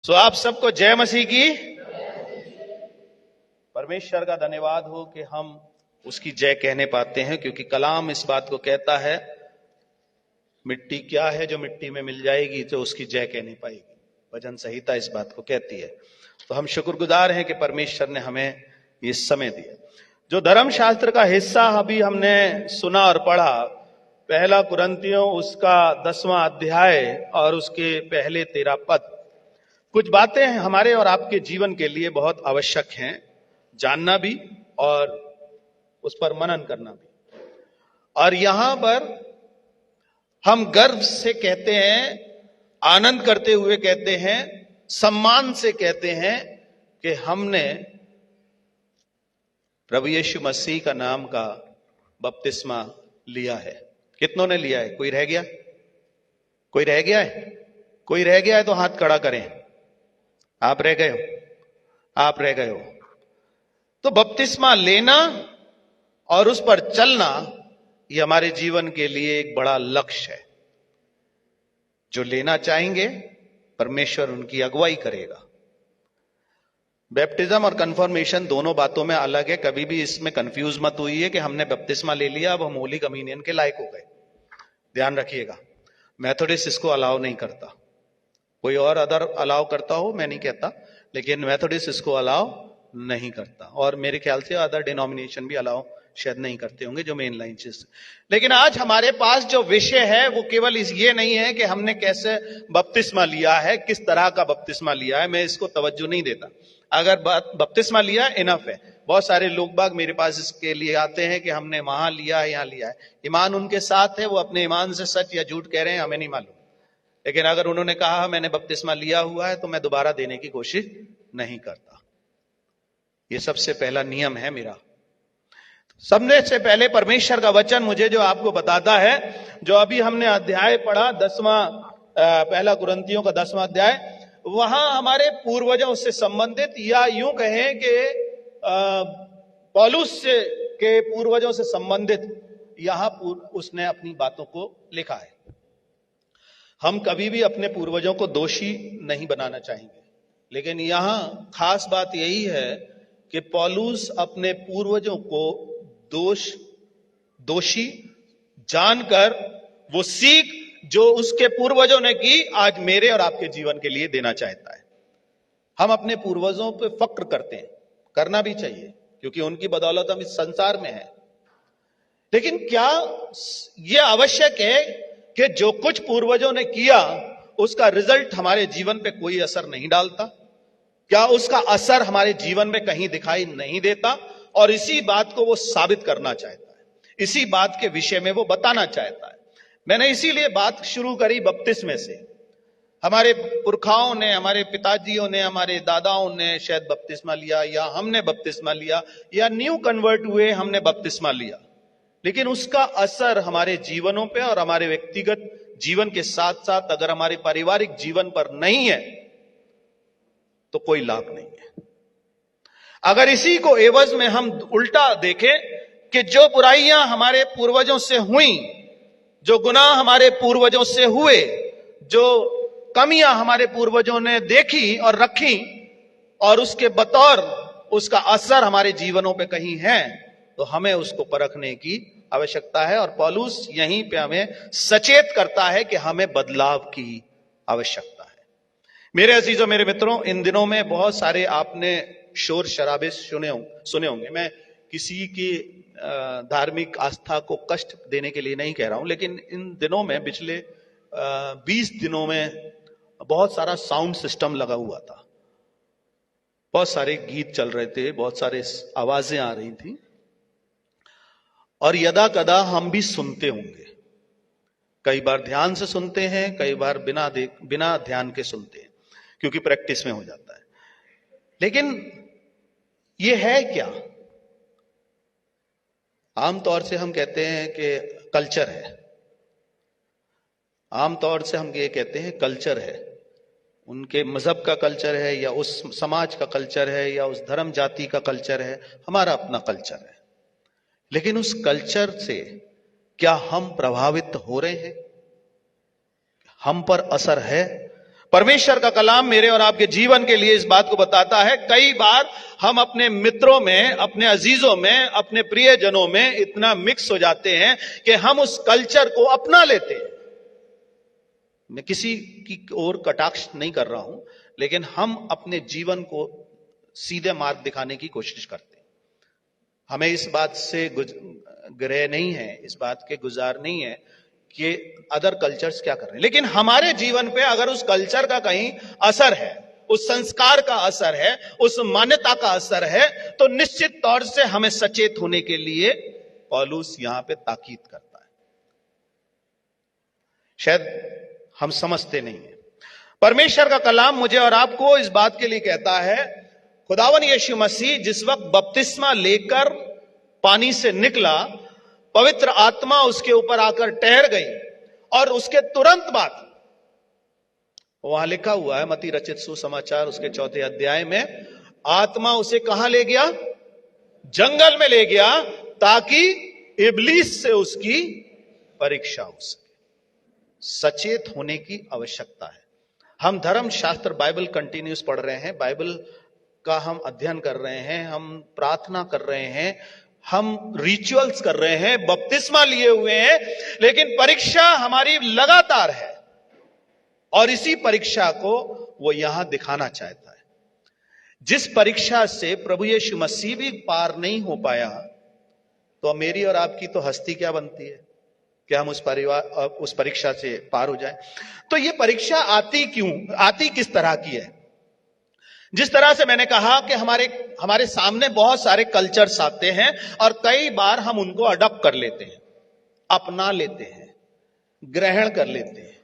सो आप सबको जय मसीह की। परमेश्वर का धन्यवाद हो कि हम उसकी जय कहने पाते हैं, क्योंकि कलाम इस बात को कहता है, मिट्टी क्या है जो मिट्टी में मिल जाएगी तो उसकी जय कह नहीं पाएगी। भजन संहिता इस बात को कहती है। तो हम शुक्रगुजार हैं कि परमेश्वर ने हमें ये समय दिया। जो धर्मशास्त्र का हिस्सा अभी हमने सुना और पढ़ा, पहला कुरिन्थियों उसका 10वां अध्याय और उसके पहले 13 पद, कुछ बातें हमारे और आपके जीवन के लिए बहुत आवश्यक हैं, जानना भी और उस पर मनन करना भी। और यहां पर हम गर्व से कहते हैं, आनंद करते हुए कहते हैं, सम्मान से कहते हैं कि हमने प्रभु यीशु मसीह का नाम का बपतिस्मा लिया है। कितनों ने लिया है? कोई रह गया? कोई रह गया है? कोई रह गया है तो हाथ खड़ा करें। आप रह गए हो, आप रह गए हो। तो बपतिस्मा लेना और उस पर चलना, ये हमारे जीवन के लिए एक बड़ा लक्ष्य है। जो लेना चाहेंगे परमेश्वर उनकी अगुवाई करेगा। बैप्टिज्म और कन्फर्मेशन दोनों बातों में अलग है। कभी भी इसमें कंफ्यूज मत हुई है कि हमने बपतिस्मा ले लिया अब हम होली कम्युनियन के लायक हो गए। ध्यान रखिएगा, मेथोडिस्ट इसको अलाउ नहीं करता। कोई और अदर अलाउ करता हो, मैं नहीं कहता, लेकिन मेथोडिस्ट इसको अलाउ नहीं करता। और मेरे ख्याल से अदर डिनोमिनेशन भी अलाउ शायद नहीं करते होंगे, जो मेन लाइन चीज। लेकिन आज हमारे पास जो विषय है वो केवल ये नहीं है कि हमने कैसे बपतिस्मा लिया है, किस तरह का बपतिस्मा लिया है, मैं इसको तवज्जो नहीं देता। अगर बपतिस्मा लिया इनफ है। बहुत सारे लोग बाग मेरे पास इसके लिए आते हैं कि हमने वहां लिया है, यहां लिया है। ईमान उनके साथ है, वो अपने ईमान से सच या झूठ कह रहे हैं, हमें नहीं मालूम। लेकिन अगर उन्होंने कहा मैंने बपतिस्मा लिया हुआ है, तो मैं दोबारा देने की कोशिश नहीं करता। ये सबसे पहला नियम है मेरा। सबने से पहले परमेश्वर का वचन मुझे जो आपको बताता है, जो अभी हमने अध्याय पढ़ा 10वां, पहला कुरिन्थियों का 10वां अध्याय, वहां हमारे पूर्वजों से संबंधित, या यूं कहें कि पौलुस के पूर्वजों से संबंधित यहां उसने अपनी बातों को लिखा है। हम कभी भी अपने पूर्वजों को दोषी नहीं बनाना चाहेंगे, लेकिन यहां खास बात यही है कि पौलुस अपने पूर्वजों को दोषी जानकर वो सीख जो उसके पूर्वजों ने की, आज मेरे और आपके जीवन के लिए देना चाहता है। हम अपने पूर्वजों पे फक्र करते हैं, करना भी चाहिए, क्योंकि उनकी बदौलत हम इस संसार में हैं। लेकिन क्या यह आवश्यक है कि जो कुछ पूर्वजों ने किया उसका रिजल्ट हमारे जीवन पे कोई असर नहीं डालता? क्या उसका असर हमारे जीवन में कहीं दिखाई नहीं देता? और इसी बात को वो साबित करना चाहता है, इसी बात के विषय में वो बताना चाहता है। मैंने इसीलिए बात शुरू करी बपतिस्मे से। हमारे पुरखाओं ने, हमारे पिताजियों ने, हमारे दादाओं ने शायद बपतिस्मा लिया, या हमने बपतिस्मा लिया, या न्यू कन्वर्ट हुए हमने बपतिस्मा लिया। लेकिन उसका असर हमारे जीवनों पे और हमारे व्यक्तिगत जीवन के साथ साथ अगर हमारे पारिवारिक जीवन पर नहीं है तो कोई लाभ नहीं है। अगर इसी को एवज में हम उल्टा देखें कि जो बुराइयां हमारे पूर्वजों से हुई, जो गुनाह हमारे पूर्वजों से हुए, जो कमियां हमारे पूर्वजों ने देखी और रखी, और उसके बतौर उसका असर हमारे जीवनों पे कहीं है, तो हमें उसको परखने की आवश्यकता है। और पौलुस यहीं पे हमें सचेत करता है कि हमें बदलाव की आवश्यकता है। मेरे अजीजों, मेरे मित्रों, इन दिनों में बहुत सारे आपने शोर शराबे सुने होंगे। मैं किसी की धार्मिक आस्था को कष्ट देने के लिए नहीं कह रहा हूं, लेकिन इन दिनों में, पिछले 20 दिनों में बहुत सारा साउंड सिस्टम लगा हुआ था। बहुत सारे गीत चल रहे थे, बहुत सारे आवाजें आ रही थी, और यदा कदा हम भी सुनते होंगे। कई बार ध्यान से सुनते हैं, कई बार बिना ध्यान के सुनते हैं, क्योंकि प्रैक्टिस में हो जाता है। लेकिन यह है क्या? आमतौर से हम कहते हैं कि कल्चर है। आमतौर से हम ये कहते हैं कल्चर है। उनके मजहब का कल्चर है, या उस समाज का कल्चर है, या उस धर्म जाति का कल्चर है, हमारा अपना कल्चर है। लेकिन उस कल्चर से क्या हम प्रभावित हो रहे हैं? हम पर असर है? परमेश्वर का कलाम मेरे और आपके जीवन के लिए इस बात को बताता है। कई बार हम अपने मित्रों में, अपने अजीजों में, अपने प्रियजनों में इतना मिक्स हो जाते हैं कि हम उस कल्चर को अपना लेते हैं। मैं किसी की ओर कटाक्ष नहीं कर रहा हूं, लेकिन हम अपने जीवन को सीधे मार्ग दिखाने की कोशिश करते हैं। हमें इस बात से ग्रह नहीं है, इस बात के गुजार नहीं है कि अदर कल्चर्स क्या कर रहे हैं, लेकिन हमारे जीवन पे अगर उस कल्चर का कहीं असर है, उस संस्कार का असर है, उस मान्यता का असर है, तो निश्चित तौर से हमें सचेत होने के लिए पौलुस यहां पे ताकीद करता है। शायद हम समझते नहीं है। परमेश्वर का कलाम मुझे और आपको इस बात के लिए कहता है, खुदावन यीशु मसीह जिस वक्त बपतिस्मा लेकर पानी से निकला, पवित्र आत्मा उसके ऊपर आकर ठहर गई और उसके तुरंत बाद, वहां लिखा हुआ है मत्ती रचित सुसमाचार उसके 4 अध्याय में, आत्मा उसे कहां ले गया? जंगल में ले गया, ताकि इब्लीस से उसकी परीक्षा हो सके। सचेत होने की आवश्यकता है। हम धर्म शास्त्र बाइबल कंटिन्यूस पढ़ रहे हैं, बाइबल का हम अध्ययन कर रहे हैं, हम प्रार्थना कर रहे हैं, हम रिचुअल्स कर रहे हैं, बपतिस्मा लिए हुए हैं, लेकिन परीक्षा हमारी लगातार है। और इसी परीक्षा को वो यहां दिखाना चाहता है। जिस परीक्षा से प्रभु यीशु मसीह भी पार नहीं हो पाया, तो मेरी और आपकी तो हस्ती क्या बनती है कि हम उस परीक्षा से पार हो जाए। तो ये परीक्षा आती किस तरह की है? जिस तरह से मैंने कहा कि हमारे सामने बहुत सारे कल्चर्स आते हैं और कई बार हम उनको अडॉप्ट कर लेते हैं, अपना लेते हैं, ग्रहण कर लेते हैं,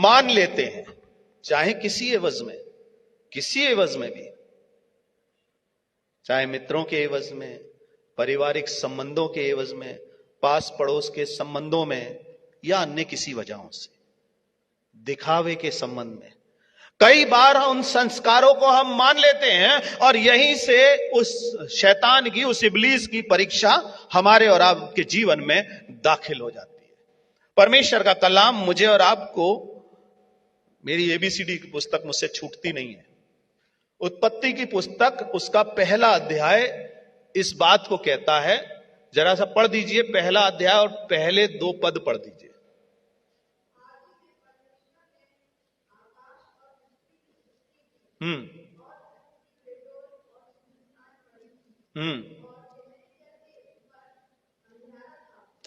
मान लेते हैं, चाहे किसी एवज में भी, चाहे मित्रों के एवज में, पारिवारिक संबंधों के एवज में, पास पड़ोस के संबंधों में, या अन्य किसी वजहों से, दिखावे के संबंध में। कई बार उन संस्कारों को हम मान लेते हैं और यहीं से उस शैतान की, उस इब्लीस की परीक्षा हमारे और आपके जीवन में दाखिल हो जाती है। परमेश्वर का कलाम मुझे और आपको, मेरी एबीसीडी की पुस्तक मुझसे छूटती नहीं है, उत्पत्ति की पुस्तक उसका पहला अध्याय इस बात को कहता है। जरा सा पढ़ दीजिए पहला अध्याय और पहले 2 पद पढ़ दीजिए।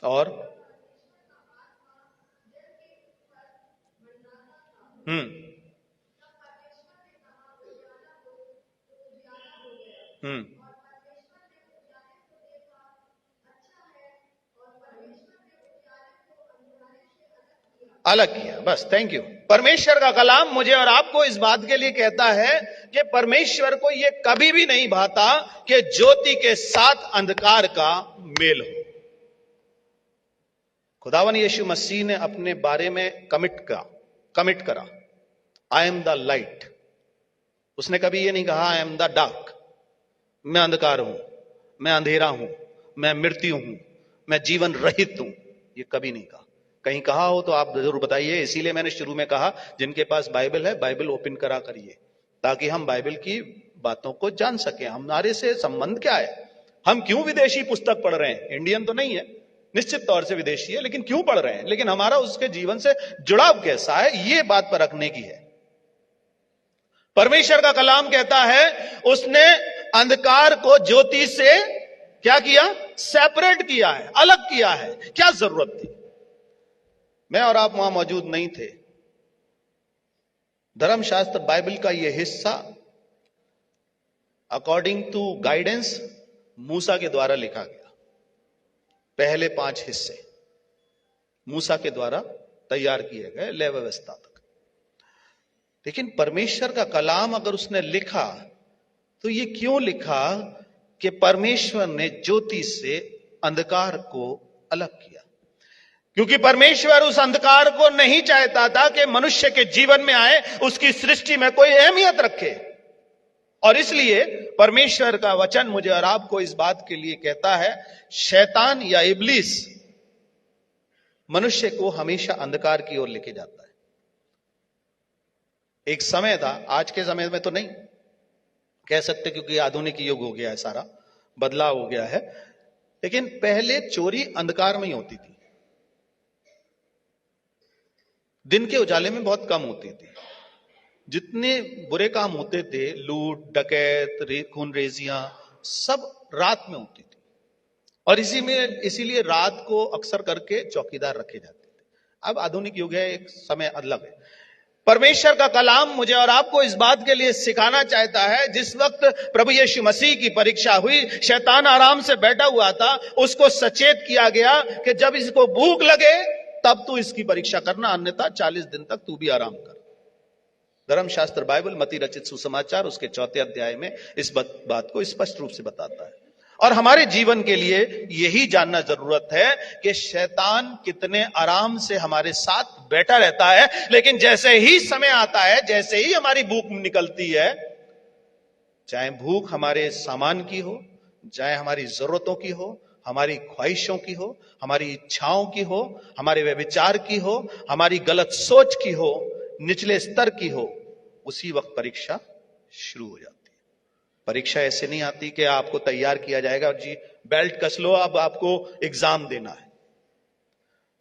और अलग किया, बस, थैंक यू। परमेश्वर का कलाम मुझे और आपको इस बात के लिए कहता है कि परमेश्वर को यह कभी भी नहीं भाता कि ज्योति के साथ अंधकार का मेल हो। खुदावन यीशु मसीह ने अपने बारे में कमिट करा, आई एम द लाइट। उसने कभी यह नहीं कहा आई एम द डार्क, मैं अंधकार हूं, मैं अंधेरा हूं, मैं मृत्यु हूं, मैं जीवन रहित हूं। यह कभी नहीं कहा। कहीं कहा हो तो आप जरूर बताइए। इसीलिए मैंने शुरू में कहा, जिनके पास बाइबल है, बाइबल ओपन करा करिए, ताकि हम बाइबल की बातों को जान सकें। हमारे से संबंध क्या है? हम क्यों विदेशी पुस्तक पढ़ रहे हैं? इंडियन तो नहीं है, निश्चित तौर से विदेशी है, लेकिन क्यों पढ़ रहे हैं? लेकिन हमारा उसके जीवन से जुड़ाव कैसा है, यह बात पर रखने की है। परमेश्वर का कलाम कहता है, उसने अंधकार को ज्योति से क्या किया? सेपरेट किया है, अलग किया है। क्या जरूरत थी? मैं और आप वहां मौजूद नहीं थे। धर्मशास्त्र बाइबल का यह हिस्सा अकॉर्डिंग टू गाइडेंस मूसा के द्वारा लिखा गया। पहले 5 हिस्से मूसा के द्वारा तैयार किए गए, लय व्यवस्था तक। लेकिन परमेश्वर का कलाम अगर उसने लिखा, तो ये क्यों लिखा कि परमेश्वर ने ज्योति से अंधकार को अलग किया? क्योंकि परमेश्वर उस अंधकार को नहीं चाहता था कि मनुष्य के जीवन में आए, उसकी सृष्टि में कोई अहमियत रखे। और इसलिए परमेश्वर का वचन मुझे और आपको इस बात के लिए कहता है, शैतान या इब्लीस मनुष्य को हमेशा अंधकार की ओर लेके जाता है। एक समय था, आज के समय में तो नहीं कह सकते क्योंकि आधुनिक युग हो गया है, सारा बदलाव हो गया है, लेकिन पहले चोरी अंधकार में ही होती थी, दिन के उजाले में बहुत कम होती थी। जितने बुरे काम होते थे, लूट डकैत खूनरेजियां, सब रात में होती थी, और इसीलिए रात को अक्सर करके चौकीदार रखे जाते थे। अब आधुनिक युग है, एक समय अलग है। परमेश्वर का कलाम मुझे और आपको इस बात के लिए सिखाना चाहता है, जिस वक्त प्रभु यीशु मसीह की परीक्षा हुई, शैतान आराम से बैठा हुआ था, उसको सचेत किया गया कि जब इसको भूख लगे तब तू इसकी परीक्षा करना, अन्यथा 40 दिन तक तू भी आराम कर। धर्मशास्त्र बाइबल मत्ती रचित सुसमाचार उसके 4 अध्याय में इस बात को स्पष्ट रूप से बताता है। और हमारे जीवन के लिए यही जानना जरूरत है कि शैतान कितने आराम से हमारे साथ बैठा रहता है, लेकिन जैसे ही समय आता है, जैसे ही हमारी भूख निकलती है, चाहे भूख हमारे सामान की हो, चाहे हमारी जरूरतों की हो, हमारी ख्वाहिशों की हो, हमारी इच्छाओं की हो, हमारे व्यभिचार की हो, हमारी गलत सोच की हो, निचले स्तर की हो, उसी वक्त परीक्षा शुरू हो जाती है। परीक्षा ऐसे नहीं आती कि आपको तैयार किया जाएगा और जी बेल्ट कस लो, अब आपको एग्जाम देना है।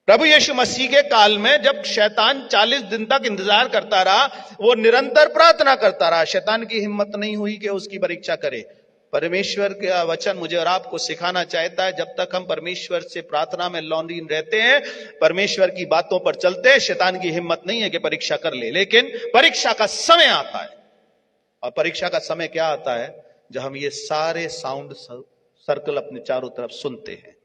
प्रभु यीशु मसीह के काल में जब शैतान 40 दिन तक इंतजार करता रहा, वो निरंतर प्रार्थना करता रहा, शैतान की हिम्मत नहीं हुई कि उसकी परीक्षा करे। परमेश्वर का वचन मुझे और आपको सिखाना चाहता है, जब तक हम परमेश्वर से प्रार्थना में लौंडीन रहते हैं, परमेश्वर की बातों पर चलते हैं, शैतान की हिम्मत नहीं है कि परीक्षा कर ले। लेकिन परीक्षा का समय आता है, और परीक्षा का समय क्या आता है? जब हम ये सारे साउंड सर्कल अपने चारों तरफ सुनते हैं,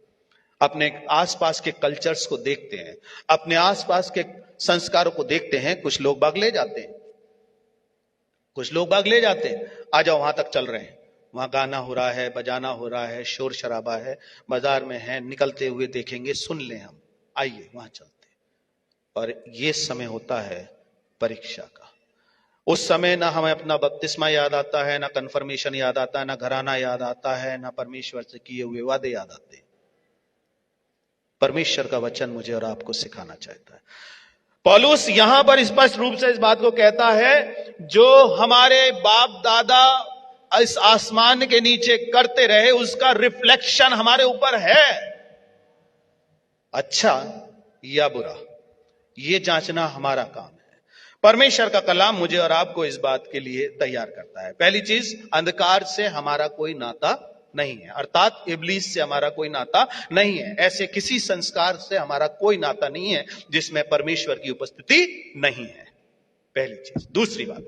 अपने आसपास के कल्चर्स को देखते हैं, अपने आसपास के संस्कारों को देखते हैं। कुछ लोग भाग ले जाते हैं, कुछ लोग भाग ले जाते हैं, आ जाओ वहां तक चल रहे हैं, वहां गाना हो रहा है, बजाना हो रहा है, शोर शराबा है, बाजार में है, निकलते हुए देखेंगे, सुन लें हम, आइए वहां चलते। और ये समय होता है परीक्षा का। उस समय ना हमें अपना बपतिस्मा याद आता है, ना कन्फर्मेशन याद आता है, ना घराना याद आता है, ना परमेश्वर से किए हुए वादे याद आते हैं। परमेश्वर का वचन मुझे और आपको सिखाना चाहता है। पौलुस यहां पर स्पष्ट रूप से इस बात को कहता है, जो हमारे बाप दादा इस आसमान के नीचे करते रहे, उसका रिफ्लेक्शन हमारे ऊपर है, अच्छा या बुरा, यह जांचना हमारा काम है। परमेश्वर का कलाम मुझे और आपको इस बात के लिए तैयार करता है। पहली चीज, अंधकार से हमारा कोई नाता नहीं है, अर्थात इब्लीस से हमारा कोई नाता नहीं है। ऐसे किसी संस्कार से हमारा कोई नाता नहीं है जिसमें परमेश्वर की उपस्थिति नहीं है, पहली चीज। दूसरी बात,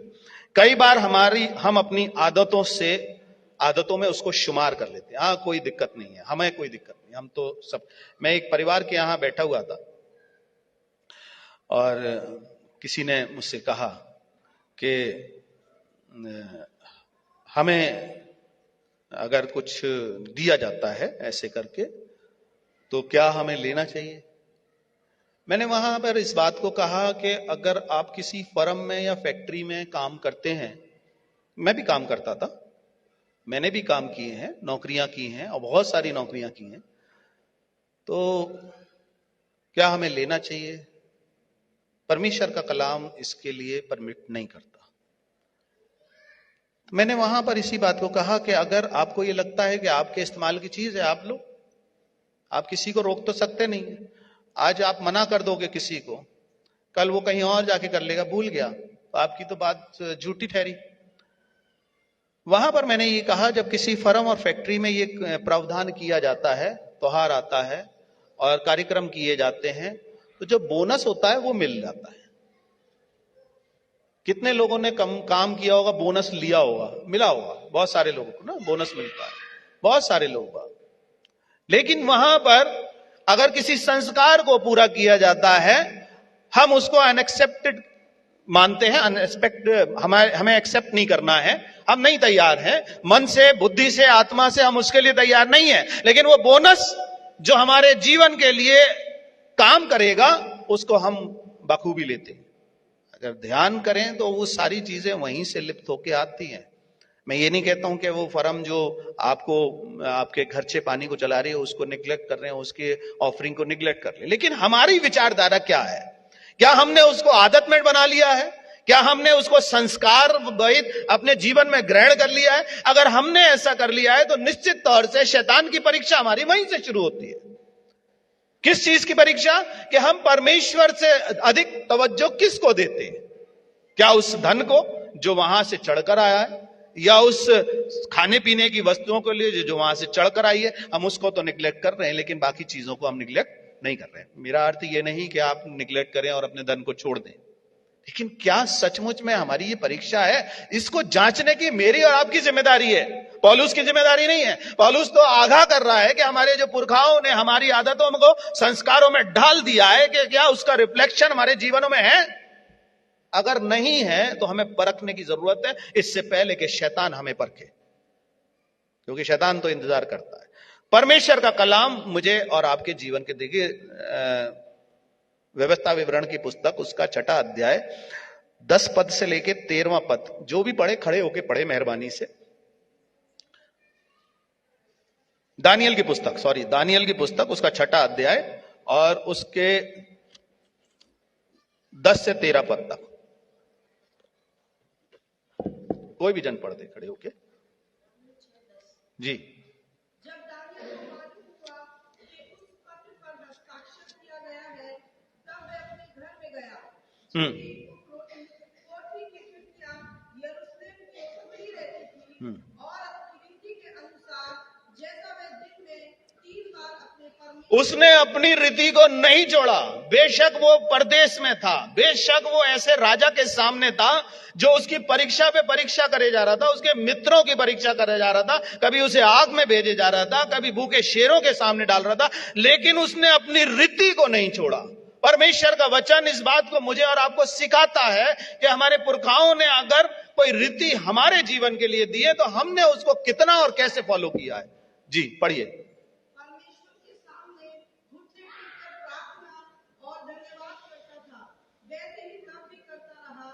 कई बार हम अपनी आदतों में उसको शुमार कर लेते हैं। हाँ, कोई दिक्कत नहीं है, हमें कोई दिक्कत नहीं, हम तो सब। मैं एक परिवार के यहां बैठा हुआ था और किसी ने मुझसे कहा कि हमें अगर कुछ दिया जाता है ऐसे करके तो क्या हमें लेना चाहिए। मैंने वहां पर इस बात को कहा कि अगर आप किसी फर्म में या फैक्ट्री में काम करते हैं, मैं भी काम करता था, मैंने भी काम किए हैं, नौकरियां की हैं और बहुत सारी नौकरियां की हैं, तो क्या हमें लेना चाहिए? परमेश्वर का कलाम इसके लिए परमिट नहीं करता। मैंने वहां पर इसी बात को कहा कि अगर आपको यह लगता है कि आपके इस्तेमाल की चीज है, आप लो, आप किसी को रोक तो सकते नहीं है। आज आप मना कर दोगे किसी को, कल वो कहीं और जाके कर लेगा, भूल गया, तो आपकी तो बात झूठी ठहरी। वहां पर मैंने ये कहा, जब किसी फर्म और फैक्ट्री में ये प्रावधान किया जाता है, त्योहार आता है और कार्यक्रम किए जाते हैं, तो जो बोनस होता है वो मिल जाता है। कितने लोगों ने काम किया होगा, बोनस लिया होगा, मिला होगा, बहुत सारे लोगों को ना बोनस मिलता है, बहुत सारे लोग। लेकिन वहां पर अगर किसी संस्कार को पूरा किया जाता है, हम उसको अनएक्सेप्टेड मानते हैं, हमें एक्सेप्ट नहीं करना है, हम नहीं तैयार हैं, मन से, बुद्धि से, आत्मा से हम उसके लिए तैयार नहीं है। लेकिन वो बोनस जो हमारे जीवन के लिए काम करेगा, उसको हम बखूबी लेते हैं। अगर ध्यान करें तो वो सारी चीजें वहीं से लिप्त होके आती हैं। मैं ये नहीं कहता हूं कि वो फर्म जो आपको आपके खर्चे पानी को चला रही है उसको निग्लेक्ट कर रहे हैं, उसके ऑफरिंग को निग्लेक्ट कर रहे हैं, लेकिन हमारी विचारधारा क्या है? क्या हमने उसको आदत में बना लिया है? क्या हमने उसको संस्कार वहित अपने जीवन में ग्रहण कर लिया है? अगर हमने ऐसा कर लिया है तो निश्चित तौर से शैतान की परीक्षा हमारी वहीं से शुरू होती है। किस चीज की परीक्षा? कि हम परमेश्वर से अधिक तवज्जो किसको देते हैं? क्या उस धन को जो वहां से चढ़कर आया है, या उस खाने पीने की वस्तुओं के लिए जो वहां से चढ़कर आई है? हम उसको तो निग्लेक्ट कर रहे हैं, लेकिन बाकी चीजों को हम निग्लेक्ट नहीं कर रहे हैं। मेरा अर्थ यह नहीं कि आप निग्लेक्ट करें और अपने धन को छोड़ दें, लेकिन क्या सचमुच में हमारी ये परीक्षा है? इसको जांचने की मेरी और आपकी जिम्मेदारी है, पौलुस की जिम्मेदारी नहीं है। पौलुस तो आगाह कर रहा है कि हमारे जो पुरखाओं ने हमारी आदतों को संस्कारों में डाल दिया है, कि क्या उसका रिफ्लेक्शन हमारे जीवनों में है? अगर नहीं है तो हमें परखने की जरूरत है, इससे पहले कि शैतान हमें परखे, क्योंकि शैतान तो इंतजार करता है। परमेश्वर का कलाम मुझे और आपके जीवन के, देखिए व्यवस्था विवरण की पुस्तक उसका 6वां अध्याय 10 पद से लेके 13वां पद, जो भी पढ़े खड़े होके पढ़े मेहरबानी से। दानियल की पुस्तक उसका 6वां अध्याय और उसके 10 से 13 पद तक। कोई भी जन पढ़ दे खड़े होके जी। जब दानियल को मालूम हुआ कि उस पत्र पर हस्ताक्षर किया गया है, तब वह अपने घर में गया। कोठरी की खिड़कियां यरूशलेम के खुली रहती थी, और अपनी रीति के अनुसार जैसा वह दिन में 3 बार अपने परमेश्वर, उसने अपनी रीति को नहीं छोड़ा। बेशक वो परदेश में था, बेशक वो ऐसे राजा के सामने था जो उसकी परीक्षा पे परीक्षा करे जा रहा था, उसके मित्रों की परीक्षा करे जा रहा था, कभी उसे आग में भेजे जा रहा था, कभी भूखे शेरों के सामने डाल रहा था, लेकिन उसने अपनी रीति को नहीं छोड़ा। परमेश्वर का वचन इस बात को मुझे और आपको सिखाता है कि हमारे पुरखाओं ने अगर कोई रीति हमारे जीवन के लिए दी है तो हमने उसको कितना और कैसे फॉलो किया है। जी पढ़िए। परमेश्वर के सामने घुटने टेककर प्रार्थना और धन्यवाद करता था, वैसे ही तब भी करता रहा।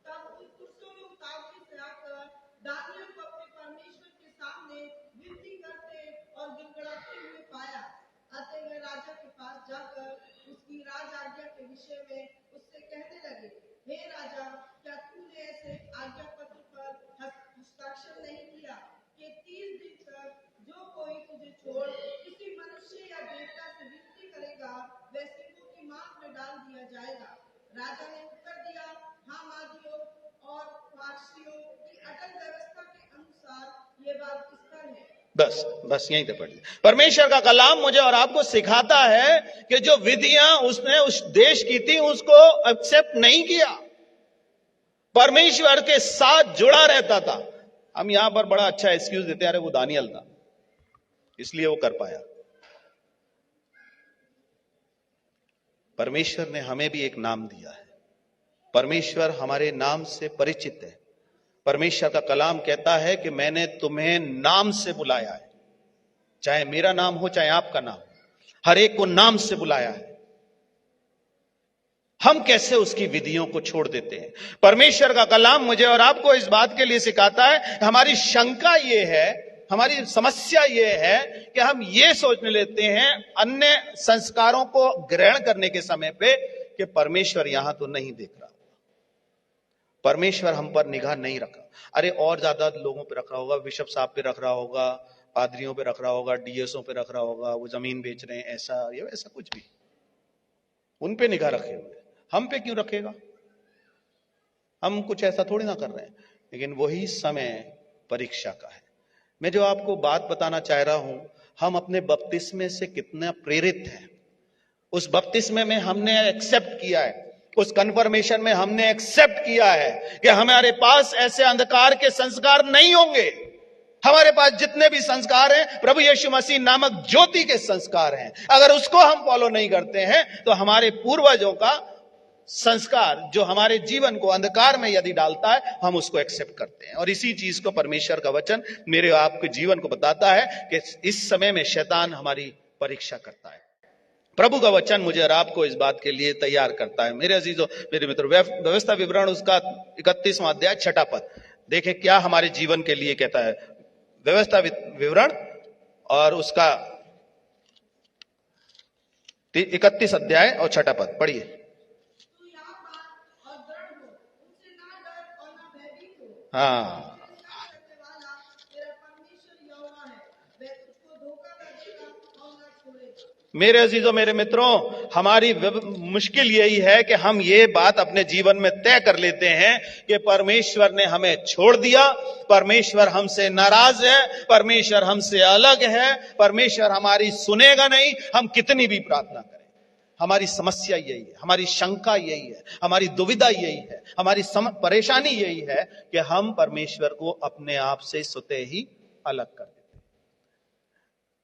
तब उन पुरुषों ने उतावली से आकर दानियल को अपने परमेश्वर के सामने विनती करते और गिड़गिड़ाते हुए पाया। अतः वे राजा के पास जाकर उसकी राज आज्ञा के विषय में उससे कहने लगे, हे राजा, क्या तूने ऐसे आज्ञा पत्र पर हस्ताक्षर नहीं किया कि 30 दिन तक जो कोई तुझे छोड़ किसी मनुष्य या देवता से विनती करेगा वह सिंहों की मांग में डाल दिया जाएगा? राजा ने उत्तर दिया, हाँ, मादियों और पारसियों की अटल व्यवस्था के अनुसार ये बात स्थिर है। बस यहीं तक पढ़िए। परमेश्वर का कलाम मुझे और आपको सिखाता है कि जो विधियां उसने उस देश की थी उसको एक्सेप्ट नहीं किया, परमेश्वर के साथ जुड़ा रहता था। हम यहां पर बड़ा अच्छा एक्सक्यूज देते हैं, अरे वो दानियल था इसलिए वो कर पाया। परमेश्वर ने हमें भी एक नाम दिया है, परमेश्वर हमारे नाम से परिचित है। परमेश्वर का कलाम कहता है कि मैंने तुम्हें नाम से बुलाया है, चाहे मेरा नाम हो चाहे आपका नाम, हर एक को नाम से बुलाया है। हम कैसे उसकी विधियों को छोड़ देते हैं? परमेश्वर का कलाम मुझे और आपको इस बात के लिए सिखाता है। हमारी शंका यह है, हमारी समस्या यह है कि हम ये सोचने लेते हैं अन्य संस्कारों को ग्रहण करने के समय पे कि परमेश्वर यहां तो नहीं देख रहा, परमेश्वर हम पर निगाह नहीं रखा। अरे और ज्यादा लोगों पे रख रहा होगा, बिशप साहब पे रख रहा होगा, पादरियों पे रख रहा होगा, डीएसओ पे रख रहा होगा, वो जमीन बेच रहे हैं, ऐसा या वैसा कुछ भी, उन पे निगाह रखे हुए, हम पे क्यों रखेगा? हम कुछ ऐसा थोड़ी ना कर रहे हैं। लेकिन वही समय परीक्षा का है। मैं जो आपको बात बताना चाह रहा हूं, हम अपने बपतिस्मे से कितना प्रेरित हैं, उस बपतिस्मे में हमने एक्सेप्ट किया है, उस कन्फर्मेशन में हमने एक्सेप्ट किया है कि हमारे पास ऐसे अंधकार के संस्कार नहीं होंगे। हमारे पास जितने भी संस्कार हैं प्रभु यीशु मसीह नामक ज्योति के संस्कार हैं। अगर उसको हम फॉलो नहीं करते हैं तो हमारे पूर्वजों का संस्कार जो हमारे जीवन को अंधकार में यदि डालता है, हम उसको एक्सेप्ट करते हैं। और इसी चीज को परमेश्वर का वचन मेरे आपके जीवन को बताता है कि इस समय में शैतान हमारी परीक्षा करता है। प्रभु का वचन मुझे और आपको इस बात के लिए तैयार करता है। मेरे अजीजों, मेरे मित्रों, व्यवस्था विवरण उसका 31वां अध्याय 6वां पद देखें क्या हमारे जीवन के लिए कहता है। व्यवस्था विवरण और उसका 31 अध्याय और 6वां पद पढ़िए। तू यहाँ बात और दृढ़ हो, उनसे न हाँ, करने वाला तेरा परमेश्वर यहोवा है, वह तुझको धोखा न देगा और न छोड़ेगा। मेरे अजीजों, मेरे मित्रों, हमारी मुश्किल यही है कि हम ये बात अपने जीवन में तय कर लेते हैं कि परमेश्वर ने हमें छोड़ दिया, परमेश्वर हमसे नाराज है, परमेश्वर हमसे अलग है, परमेश्वर हमारी सुनेगा नहीं, हम कितनी भी प्रार्थना करें। हमारी समस्या यही है, हमारी शंका यही है, हमारी दुविधा यही है, हमारी परेशानी यही है कि हम परमेश्वर को अपने आप से स्वतः ही अलग कर देते हैं।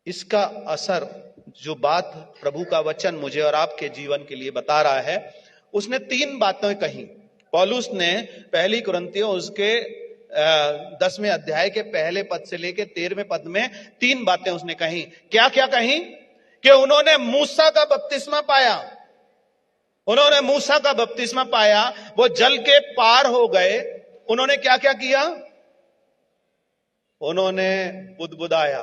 इसका असर, जो बात प्रभु का वचन मुझे और आपके जीवन के लिए बता रहा है, उसने 3 बातें कही। पौलुस ने पहली कुरिन्थियों उसके 10वें अध्याय के पहले पद से लेकर 13वें पद में 3 बातें उसने कही। क्या क्या कही? कि उन्होंने मूसा का बपतिस्मा पाया, उन्होंने मूसा का बपतिस्मा पाया, वो जल के पार हो गए। उन्होंने क्या क्या किया? उन्होंने बुदबुदाया,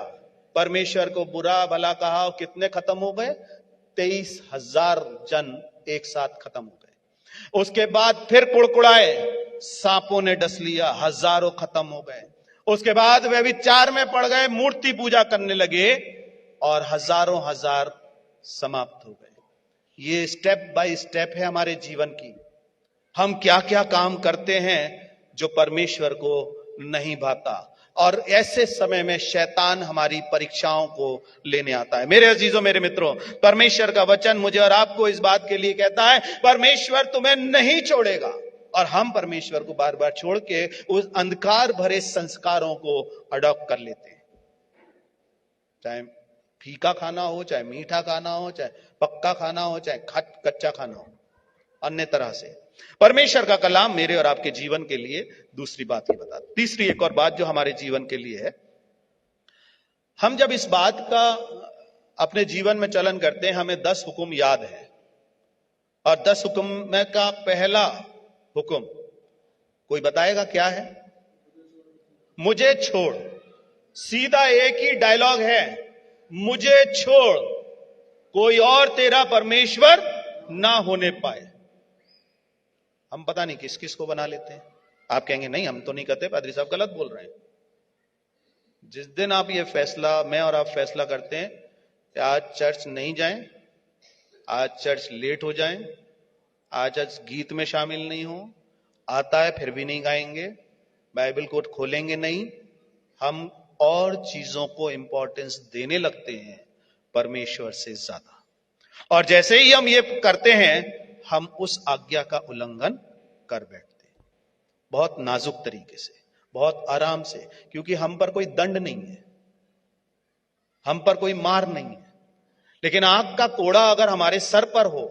परमेश्वर को बुरा भला कहा, और कितने खत्म हो गए? 23,000 जन एक साथ खत्म हो गए। उसके बाद फिर कुड़कुड़ाए, सांपों ने डस लिया, हजारों खत्म हो गए। उसके बाद वे विचार में पड़ गए, मूर्ति पूजा करने लगे और हजारों हजार समाप्त हो गए। ये स्टेप बाय स्टेप है हमारे जीवन की। हम क्या क्या काम करते हैं जो परमेश्वर को नहीं भाता, और ऐसे समय में शैतान हमारी परीक्षाओं को लेने आता है। मेरे अजीजों, मेरे मित्रों, परमेश्वर का वचन मुझे और आपको इस बात के लिए कहता है, परमेश्वर तुम्हें नहीं छोड़ेगा। और हम परमेश्वर को बार बार छोड़ के उस अंधकार भरे संस्कारों को अडॉप्ट कर लेते हैं। चाहे फीका खाना हो, चाहे मीठा खाना हो, चाहे पक्का खाना हो, चाहे कच्चा खाना हो, अन्य तरह से। परमेश्वर का कलाम मेरे और आपके जीवन के लिए दूसरी बात ही बता। तीसरी एक और बात जो हमारे जीवन के लिए है, हम जब इस बात का अपने जीवन में चलन करते हैं, हमें 10 हुक्म याद है, और 10 हुक्म में का पहला हुक्म कोई बताएगा क्या है? मुझे छोड़। सीधा एक ही डायलॉग है, मुझे छोड़, कोई और तेरा परमेश्वर ना होने पाए। हम पता नहीं किस किस को बना लेते हैं। आप कहेंगे नहीं, हम तो नहीं कहते, पादरी साहब गलत बोल रहे हैं। जिस दिन आप ये फैसला, मैं और आप फैसला करते हैं कि आज चर्च नहीं जाएं, आज चर्च लेट हो जाएं, आज गीत में शामिल नहीं हो, आता है फिर भी नहीं गाएंगे, बाइबल को खोलेंगे नहीं, हम और चीजों को इंपॉर्टेंस देने लगते हैं परमेश्वर से ज्यादा। और जैसे ही हम ये करते हैं, हम उस आज्ञा का उल्लंघन कर बैठते हैं, बहुत नाजुक तरीके से, बहुत आराम से, क्योंकि हम पर कोई दंड नहीं है, हम पर कोई मार नहीं है। लेकिन आग का कोड़ा अगर हमारे सर पर हो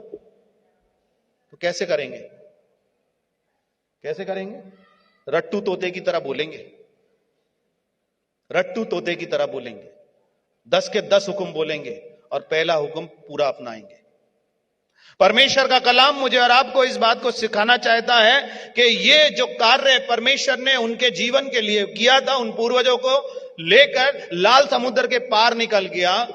तो कैसे करेंगे? कैसे करेंगे? रट्टू तोते की तरह बोलेंगे, रट्टू तोते की तरह बोलेंगे, 10 के 10 हुक्म बोलेंगे और पहला हुक्म पूरा अपनाएंगे। परमेश्वर का कलाम मुझे और आपको इस बात को सिखाना चाहता है कि ये जो कार्य परमेश्वर ने उनके जीवन के लिए किया था, उन पूर्वजों को लेकर लाल समुद्र के पार निकल गया,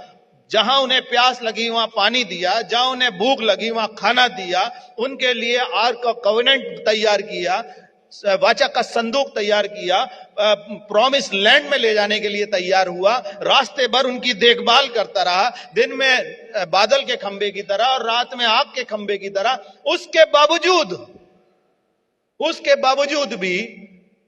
जहां उन्हें प्यास लगी वहां पानी दिया, जहां उन्हें भूख लगी वहां खाना दिया, उनके लिए आर्क का कवेनेंट तैयार किया, वाचा का संदूक तैयार किया, प्रॉमिस लैंड में ले जाने के लिए तैयार हुआ, रास्ते भर उनकी देखभाल करता रहा, दिन में बादल के खंबे की तरह और रात में आग के खंबे की तरह। उसके बावजूद भी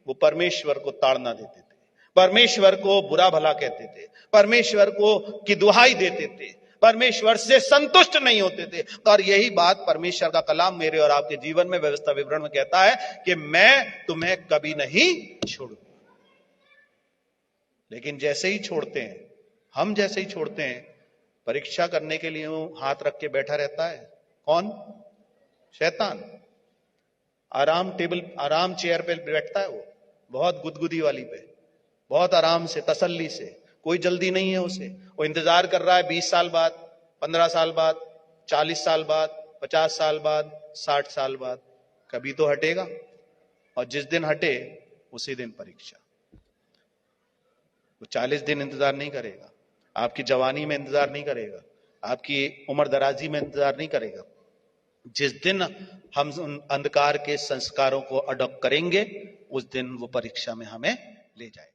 वो परमेश्वर को ताड़ना देते थे, परमेश्वर को बुरा भला कहते थे, परमेश्वर को की दुहाई देते थे, परमेश्वर से संतुष्ट नहीं होते थे। और यही बात परमेश्वर का कलाम मेरे और आपके जीवन में व्यवस्था विवरण में कहता है कि मैं तुम्हें कभी नहीं छोड़ूंगा। लेकिन जैसे ही छोड़ते हैं, हम जैसे ही छोड़ते हैं, परीक्षा करने के लिए हाथ रख के बैठा रहता है। कौन? शैतान। आराम चेयर पे बैठता है, वो बहुत गुदगुदी वाली पे, बहुत आराम से, तसल्ली से, कोई जल्दी नहीं है उसे। वो इंतजार कर रहा है 20 साल बाद, 15 साल बाद, 40 साल बाद, 50 साल बाद, 60 साल बाद, कभी तो हटेगा। और जिस दिन हटे उसी दिन परीक्षा। वो 40 दिन इंतजार नहीं करेगा, आपकी जवानी में इंतजार नहीं करेगा, आपकी उम्र दराजी में इंतजार नहीं करेगा। जिस दिन हम उन अंधकार के संस्कारों को अडॉप्ट करेंगे, उस दिन वो परीक्षा में हमें ले जाए।